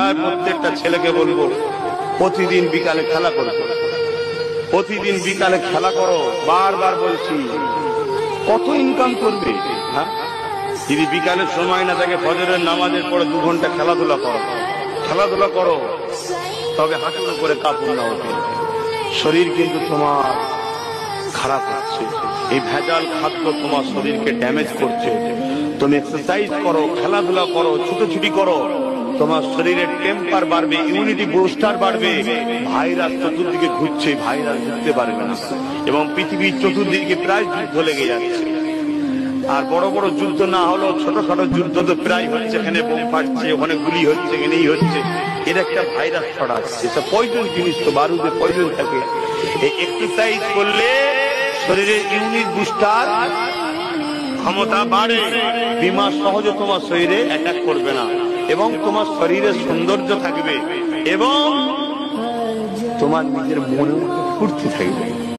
আর প্রত্যেকটা ছেলেকে বলবো প্রতিদিন বিকালে খেলা করো, প্রতিদিন বিকালে খেলা করো। বারবার বলছি, কত ইনকাম করবে? হ্যাঁ, যদি বিকালের সময় না থাকে ফজরের নামাজের পরে 2 ঘন্টা খেলাধুলা করো, খেলাধুলা করো, তবে হাঁটুর উপরে কাপড় না ওঠে। শরীর কিন্তু তোমার খারাপ হচ্ছে, এই ভেজাল খাদ্য তোমার শরীরকে ড্যামেজ করছে। তুমি এক্সারসাইজ করো, খেলাধুলা করো, ছুটোছুটি করো, তোমার শরীরের টেম্পার বাড়বে, ইমিউনিটি বুস্টার বাড়বে। ভাইরাস চতুর্দিকে ঘুরছে, ভাইরাস ঘুরতে পারবে না, এবং পৃথিবীর চতুর্দিকে প্রায় যুদ্ধ লেগে যাচ্ছে। আর বড় বড় যুদ্ধ না হলেও ছোটখাটো যুদ্ধ তো প্রায় হচ্ছে, এখানে বোম ফাটছে, ওখানে গুলি হচ্ছে, এখানেই হচ্ছে। এর একটা ভাইরাস ছড়াচ্ছে, এটা পয়জন জিনিস, তো বারুদে পয়জন থাকে। এই এক্সারসাইজ করলে শরীরের ইমিউনিটি বুস্টার ক্ষমতা বাড়ে, বিমার সহজে তোমার শরীরে অ্যাটাক করবে না, এবং তোমার শরীরের সৌন্দর্য থাকবে, এবং তোমার নিজের মনের মধ্যে ফুর্তি থাকবে।